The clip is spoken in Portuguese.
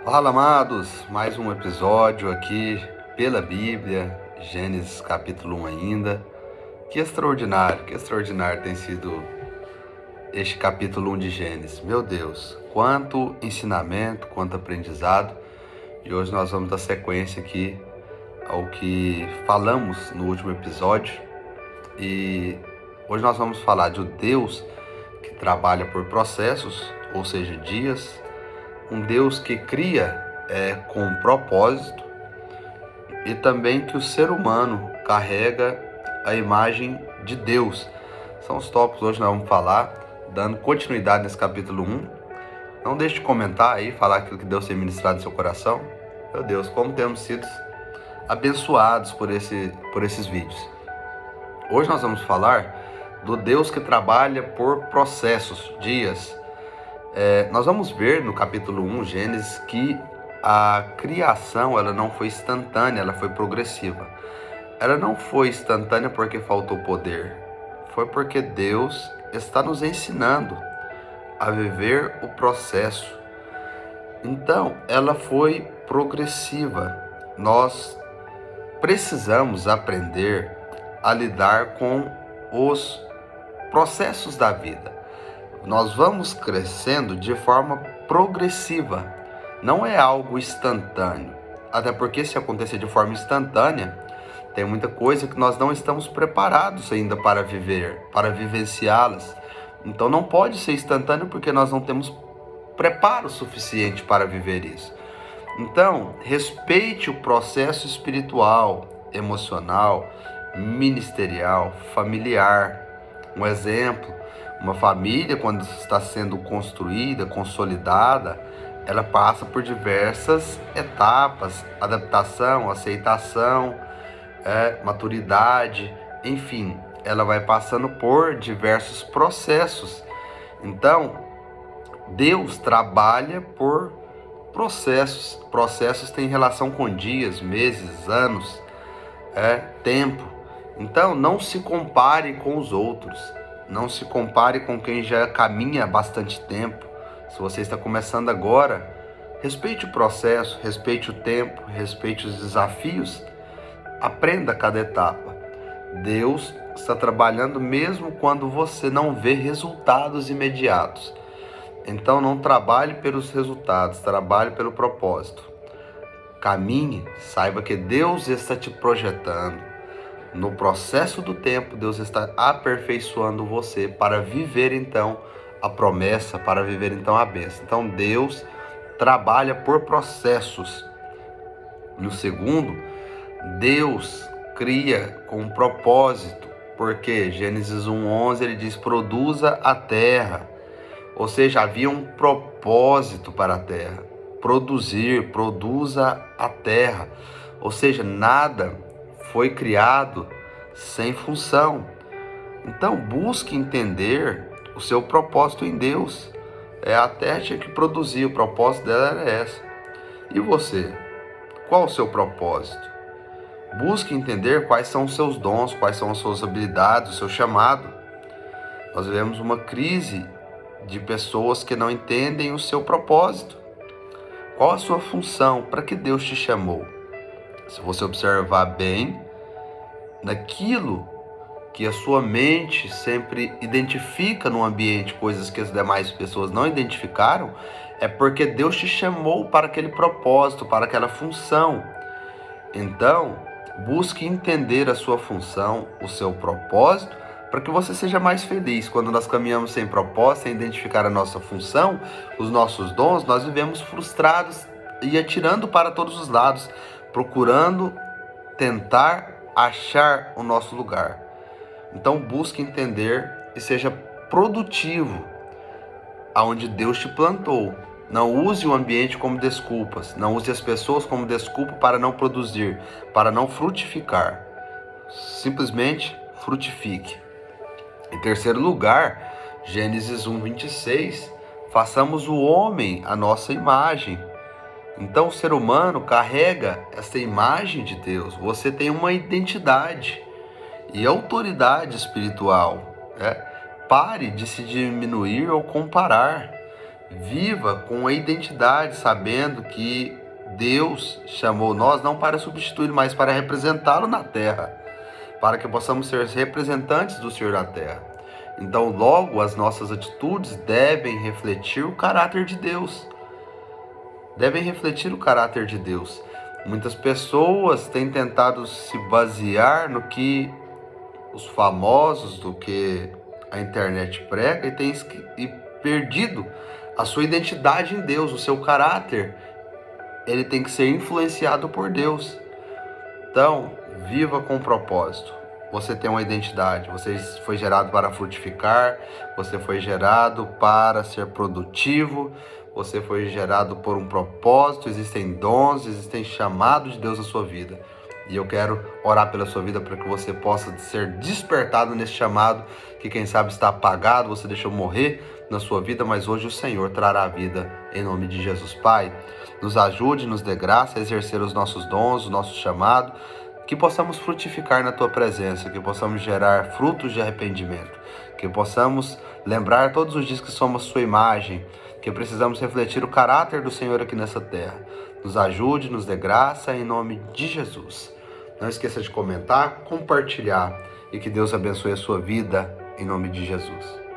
Fala, amados, mais um episódio aqui pela Bíblia, Gênesis capítulo 1 ainda. Que extraordinário tem sido este capítulo 1 de Gênesis. Meu Deus, quanto ensinamento, quanto aprendizado. E hoje nós vamos dar sequência aqui ao que falamos no último episódio. E hoje nós vamos falar de um Deus que trabalha por processos, ou seja, dias. Um Deus que cria com um propósito, e também que o ser humano carrega a imagem de Deus. São os tópicos hoje que nós vamos falar, dando continuidade nesse capítulo 1. Não deixe de comentar aí, falar aquilo que Deus tem ministrado no seu coração. Meu Deus, como temos sido abençoados por esses vídeos. Hoje nós vamos falar do Deus que trabalha por processos, dias. Nós vamos ver no capítulo 1, Gênesis, que a criação ela não foi instantânea, ela foi progressiva. Ela não foi instantânea porque faltou poder, foi porque Deus está nos ensinando a viver o processo. Então, ela foi progressiva. Nós precisamos aprender a lidar com os processos da vida. Nós vamos crescendo de forma progressiva, não é algo instantâneo. Até porque se acontecer de forma instantânea, tem muita coisa que nós não estamos preparados ainda para viver, para vivenciá-las. Então não pode ser instantâneo porque nós não temos preparo suficiente para viver isso. Então, respeite o processo espiritual, emocional, ministerial, familiar. Um exemplo, uma família, quando está sendo construída, consolidada, ela passa por diversas etapas: adaptação, aceitação, maturidade, enfim, ela vai passando por diversos processos. Então, Deus trabalha por processos. Processos têm relação com dias, meses, anos, tempo. Então, não se compare com os outros. Não se compare com quem já caminha há bastante tempo. Se você está começando agora, respeite o processo, respeite o tempo, respeite os desafios. Aprenda cada etapa. Deus está trabalhando mesmo quando você não vê resultados imediatos. Então não trabalhe pelos resultados, trabalhe pelo propósito. Caminhe, saiba que Deus está te projetando. No processo do tempo, Deus está aperfeiçoando você para viver então a promessa, para viver então a bênção. Então Deus trabalha por processos. No segundo, Deus cria com um propósito, porque Gênesis 1:11 ele diz: produza a terra. Ou seja, havia um propósito para a terra. Produza a terra. Ou seja, nada foi criado sem função. Então, busque entender o seu propósito em Deus. A terra tinha que produzir, o propósito dela era esse. E você? Qual o seu propósito? Busque entender quais são os seus dons, quais são as suas habilidades, o seu chamado. Nós vivemos uma crise de pessoas que não entendem o seu propósito. Qual a sua função? Para que Deus te chamou? Se você observar bem, naquilo que a sua mente sempre identifica no ambiente, coisas que as demais pessoas não identificaram, é porque Deus te chamou para aquele propósito, para aquela função. Então, busque entender a sua função, o seu propósito, para que você seja mais feliz. Quando nós caminhamos sem propósito, sem identificar a nossa função, os nossos dons, nós vivemos frustrados e atirando para todos os lados, procurando tentar achar o nosso lugar. Então busque entender e seja produtivo aonde Deus te plantou. Não use o ambiente como desculpas, não use as pessoas como desculpa para não produzir, para não frutificar. Simplesmente frutifique. Em terceiro lugar, Gênesis 1:26, façamos o homem à nossa imagem. Então o ser humano carrega essa imagem de Deus. Você tem uma identidade e autoridade espiritual. Pare de se diminuir ou comparar. Viva com a identidade, sabendo que Deus chamou nós não para substituí-lo, mas para representá-lo na terra, para que possamos ser representantes do Senhor na terra. Então, logo, as nossas atitudes devem refletir o caráter de Deus. Devem refletir o caráter de Deus. Muitas pessoas têm tentado se basear no que os famosos, do que a internet prega, e têm perdido a sua identidade em Deus, o seu caráter. Ele tem que ser influenciado por Deus. Então, viva com propósito. Você tem uma identidade, você foi gerado para frutificar, você foi gerado para ser produtivo, você foi gerado por um propósito, existem dons, existem chamados de Deus na sua vida. E eu quero orar pela sua vida para que você possa ser despertado nesse chamado, que quem sabe está apagado, você deixou morrer na sua vida, mas hoje o Senhor trará a vida em nome de Jesus. Pai, nos ajude, nos dê graça a exercer os nossos dons, o nosso chamado, que possamos frutificar na Tua presença, que possamos gerar frutos de arrependimento, que possamos lembrar todos os dias que somos Sua imagem, que precisamos refletir o caráter do Senhor aqui nessa terra. Nos ajude, nos dê graça em nome de Jesus. Não esqueça de comentar, compartilhar e que Deus abençoe a sua vida em nome de Jesus.